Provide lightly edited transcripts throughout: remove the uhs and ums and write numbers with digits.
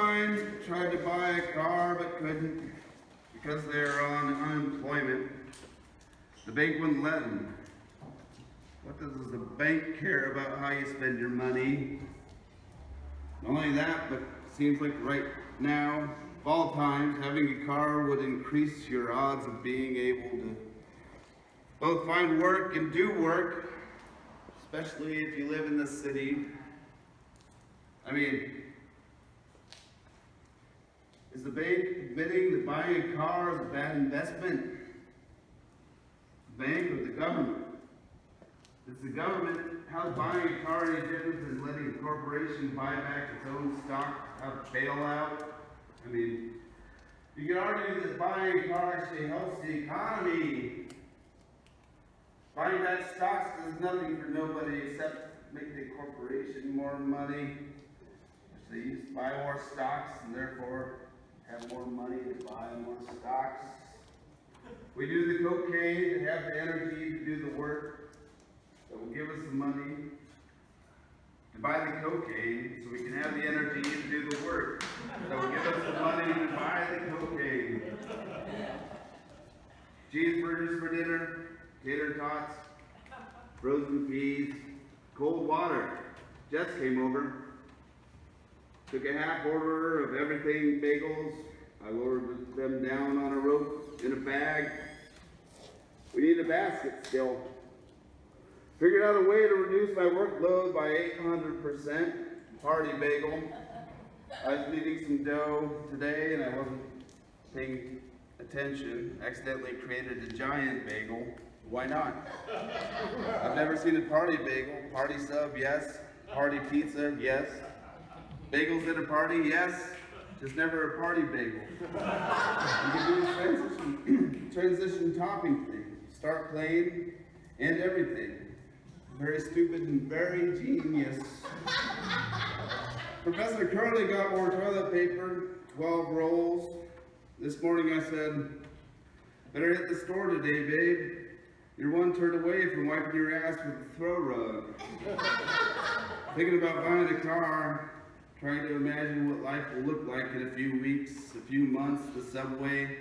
mine tried to buy a car but couldn't because they're on unemployment. The bank wouldn't let them. What does the bank care about how you spend your money? Not only that, but it seems like right now, of all times, having a car would increase your odds of being able to both find work and do work, especially if you live in the city. I mean, is the bank admitting that buying a car is a bad investment? The bank or the government? Is the government, how's buying a car any different than letting a corporation buy back its own stock, have a bailout? I mean, you can argue that buying a car actually helps the economy. Buying back stocks does nothing for nobody except make the corporation more money. They used to buy more stocks and therefore have more money to buy more stocks. We do the cocaine to have the energy to do the work that will give us the money to buy the cocaine so we can have the energy to do the work that will give us the money to buy the cocaine. Cheeseburgers for dinner, tater tots, frozen peas, cold water. Jets came over. Took a half order of everything bagels. I lowered them down on a rope in a bag. We need a basket still. Figured out a way to reduce my workload by 800%. Party bagel. I was kneading some dough today and I wasn't paying attention. Accidentally created a giant bagel. Why not? I've never seen a party bagel. Party sub, yes. Party pizza, yes. Bagels at a party, yes. Just never a party bagel. You can do a transition topping thing. Start plain and everything. Very stupid and very genius. Professor Curley got more toilet paper, 12 rolls. This morning I said, better hit the store today, babe. You're one turn away from wiping your ass with a throw rug. Thinking about buying a car, trying to imagine what life will look like in a few weeks, a few months, the subway,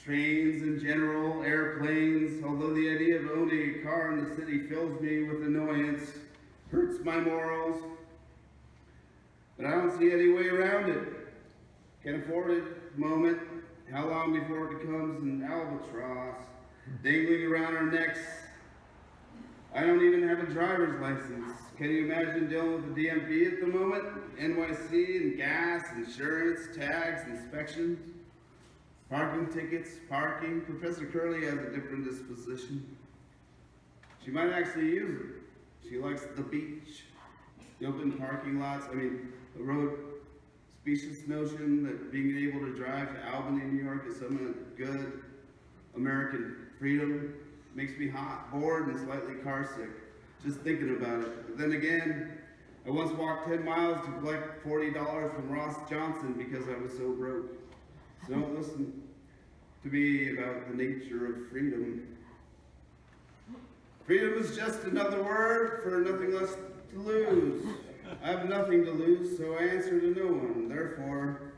trains in general, airplanes. Although the idea of owning a car in the city fills me with annoyance, hurts my morals, but I don't see any way around it. Can't afford it, moment. How long before it becomes an albatross, dangling around our necks? I don't even have a driver's license. Can you imagine dealing with the DMV at the moment? NYC and gas, insurance, tags, inspections, parking tickets, parking. Professor Curley has a different disposition. She might actually use it. She likes the beach, the open parking lots. The road specious notion that being able to drive to Albany, New York is some good American freedom. Makes me hot, bored, and slightly carsick just thinking about it. But then again, I once walked 10 miles to collect $40 from Ross Johnson because I was so broke. So don't listen to me about the nature of freedom. Freedom is just another word for nothing less to lose. I have nothing to lose, so I answer to no one. Therefore,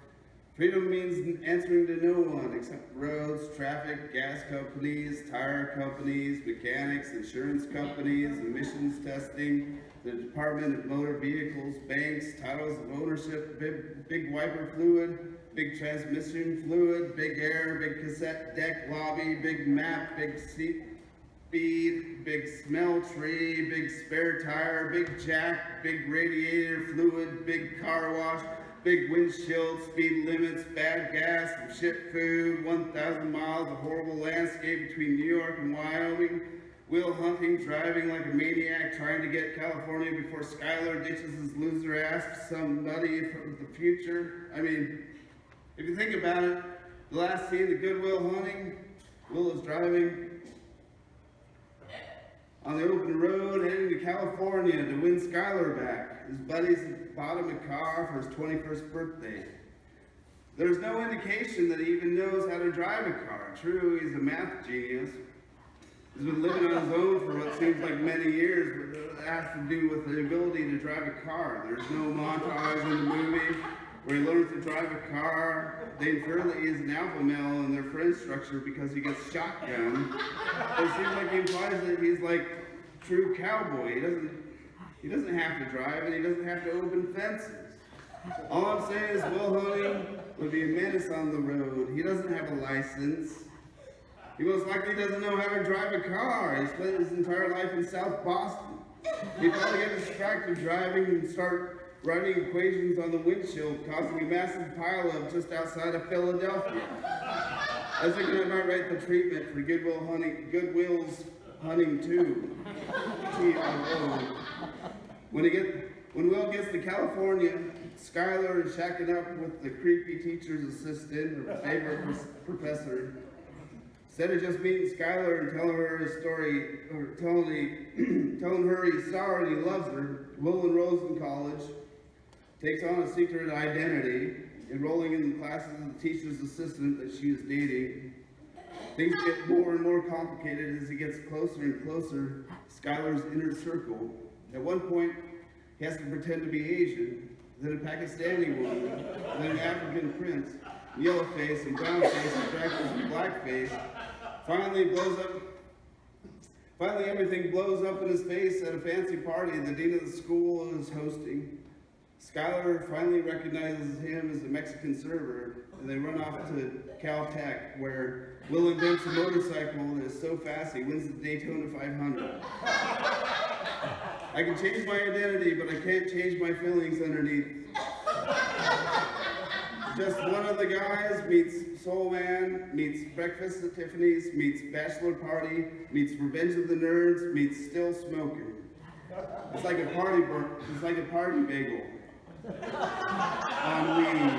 freedom means answering to no one except roads, traffic, gas companies, tire companies, mechanics, insurance companies, emissions testing, the Department of Motor Vehicles, banks, titles of ownership, big wiper fluid, big transmission fluid, big air, big cassette deck lobby, big map, big seat speed, big smell tree, big spare tire, big jack, big radiator fluid, big car wash, big windshield, speed limits, bad gas, shit food, 1,000 miles of horrible landscape between New York and Wyoming, wheel hunting, driving like a maniac, trying to get California before Skylar ditches his loser ass for somebody from the future. If you think about it, the last scene of Good Will Hunting, Will is driving on the open road heading to California to win Skylar back. His buddies bought him a car for his 21st birthday. There's no indication that he even knows how to drive a car. True, he's a math genius. He's been living on his own for what seems like many years, but that has to do with the ability to drive a car. There's no montage in the movie where he learns to drive a car. They infer that he is an alpha male in their friend structure because he gets shotgun. It seems like he implies that he's like true cowboy. He doesn't have to drive and he doesn't have to open fences. All I'm saying is Will Hunting would be a menace on the road. He doesn't have a license. He most likely doesn't know how to drive a car. He spent his entire life in South Boston. He'd probably get distracted driving and start writing equations on the windshield, causing a massive pileup just outside of Philadelphia. I was thinking I might write the treatment for Goodwill's Hunting 2. T-O-O. When Will gets to California, Skylar is shacking up with the creepy teacher's assistant, or favorite professor. Instead of just meeting Skylar and telling her his story, or telling her he's sorry and he loves her, Will enrolls in college, takes on a secret identity, enrolling in the classes of the teacher's assistant that she is dating. Things get more and more complicated as he gets closer and closer to Skylar's inner circle. At one point, he has to pretend to be Asian, then a Pakistani woman, then an African prince, yellow face and brown face, and freckles and black face. Finally, everything blows up in his face at a fancy party the dean of the school is hosting. Skylar finally recognizes him as a Mexican server, and they run off to Caltech, where Will invents a motorcycle that is so fast he wins the Daytona 500. I can change my identity, but I can't change my feelings underneath. Just one of the guys meets Soul Man, meets Breakfast at Tiffany's, meets Bachelor Party, meets Revenge of the Nerds, meets Still Smoking. It's like a party bagel on weed.